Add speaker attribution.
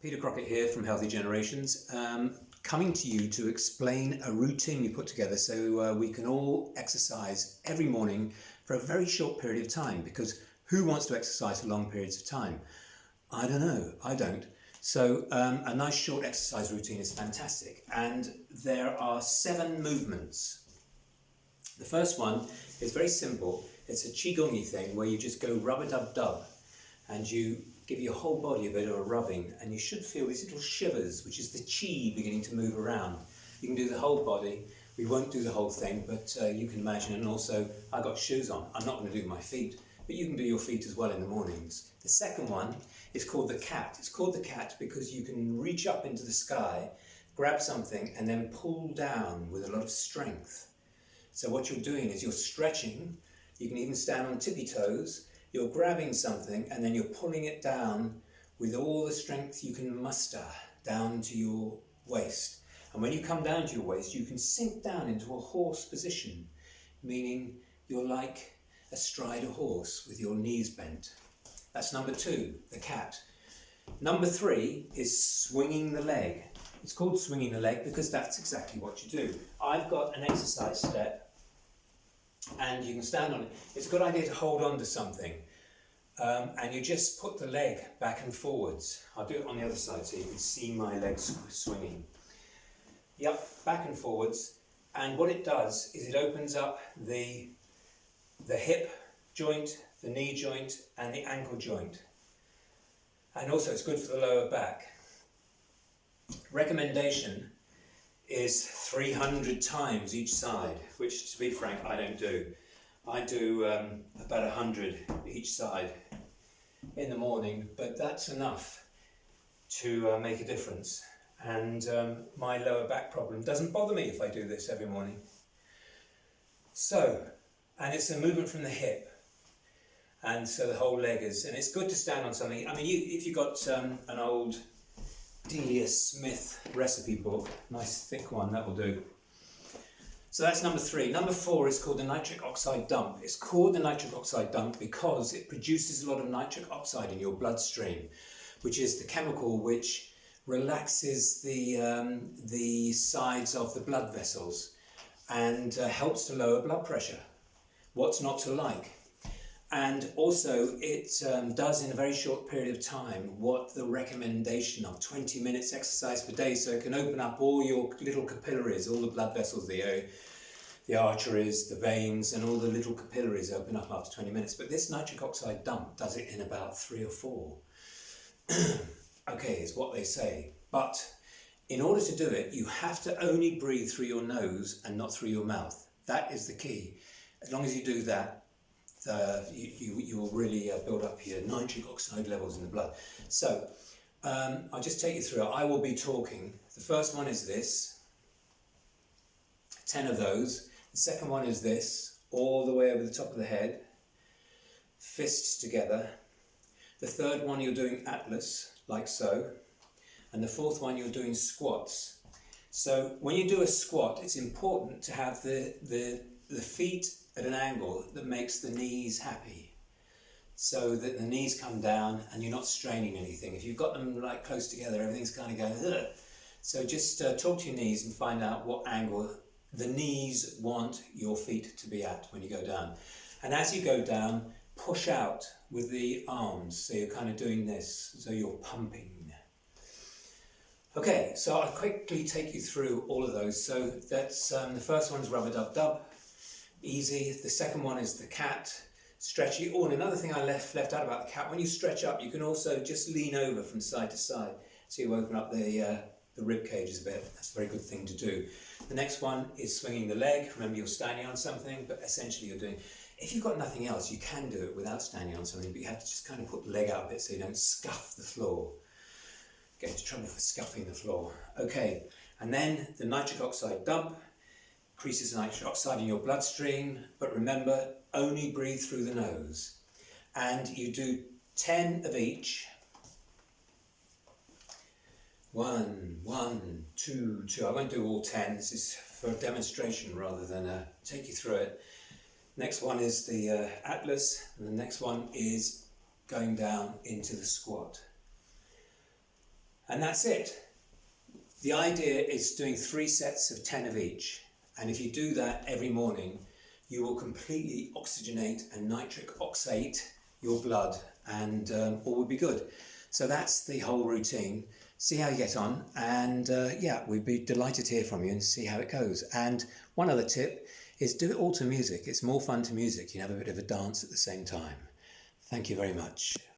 Speaker 1: Peter Crockett here from Healthy Generations, coming to you to explain a routine we put together so we can all exercise every morning for a very short period of time, because who wants to exercise for long periods of time? I don't know, I don't. So a nice short exercise routine is fantastic, and there are 7 movements. The first one is very simple. It's a qigong-y thing where you just go rub-a-dub-dub and you give your whole body a bit of a rubbing, and you should feel these little shivers, which is the chi beginning to move around. You can do the whole body. We won't do the whole thing, but you can imagine. And also, I've got shoes on. I'm not going to do my feet, but you can do your feet as well in the mornings. The second one is called the cat. It's called the cat because you can reach up into the sky, grab something, and then pull down with a lot of strength. So what you're doing is you're stretching. You can even stand on tippy toes. You're grabbing something and then you're pulling it down with all the strength you can muster down to your waist. And when you come down to your waist, you can sink down into a horse position, meaning you're like astride a horse with your knees bent. That's number 2, the cat. Number 3 is swinging the leg. It's called swinging the leg because that's exactly what you do. I've got an exercise step, and you can stand on it. It's a good idea to hold on to something, and you just put the leg back and forwards. I'll do it on the other side so you can see my legs swinging. Yep, back and forwards, and what it does is it opens up the hip joint, the knee joint, and the ankle joint. And also it's good for the lower back. Recommendation is 300 times each side, which, to be frank, I don't do. I do about 100 each side in the morning, but that's enough to make a difference. And my lower back problem doesn't bother me if I do this every morning. So, and it's a movement from the hip, and so the whole leg is, and it's good to stand on something. I mean, if you've got an old Delia Smith recipe book, nice thick one, that will do. So that's number 3. Number 4 is called the nitric oxide dump. It's called the nitric oxide dump because it produces a lot of nitric oxide in your bloodstream, which is the chemical which relaxes the sides of the blood vessels and helps to lower blood pressure. What's not to like? And also it does in a very short period of time what the recommendation of 20 minutes exercise per day, so it can open up all your little capillaries, all the blood vessels, the arteries, the veins, and all the little capillaries open up after 20 minutes. But this nitric oxide dump does it in about 3 or 4. Okay, is what they say. But in order to do it, you have to only breathe through your nose and not through your mouth. That is the key. As long as you do that, you will really build up your nitric oxide levels in the blood. So I'll just take you through it. I will be talking. The first one is this, 10 of those. The second one is this, all the way over the top of the head, fists together. The third one you're doing atlas, like so. And the fourth one you're doing squats. So when you do a squat, it's important to have the feet at an angle that makes the knees happy, so that the knees come down and you're not straining anything. If you've got them like close together, everything's kind of going, ugh. So just talk to your knees and find out what angle the knees want your feet to be at when you go down. And as you go down, push out with the arms, so you're kind of doing this, so you're pumping. Okay, so I'll quickly take you through all of those. So that's the first one's rub-a-dub-dub. Easy. The second one is the cat, stretchy. Oh, and another thing I left out about the cat, when you stretch up, you can also just lean over from side to side, so you open up the rib cages a bit. That's a very good thing to do. The next one is swinging the leg. Remember, you're standing on something, but essentially you're doing, if you've got nothing else, you can do it without standing on something, but you have to just kind of put the leg out a bit so you don't scuff the floor. Get into trouble for scuffing the floor. Okay, and then the nitric oxide dump. Increases nitric oxide in your bloodstream, but remember, only breathe through the nose. And you do 10 of each. 1, 1, 2, 2. I won't do all 10. This is for a demonstration rather than take you through it. Next one is the atlas, and the next one is going down into the squat. And that's it. The idea is doing 3 sets of 10 of each. And if you do that every morning, you will completely oxygenate and nitric oxide your blood, and all will be good. So that's the whole routine. See how you get on, and yeah, we'd be delighted to hear from you and see how it goes. And one other tip is do it all to music. It's more fun to music. You have a bit of a dance at the same time. Thank you very much.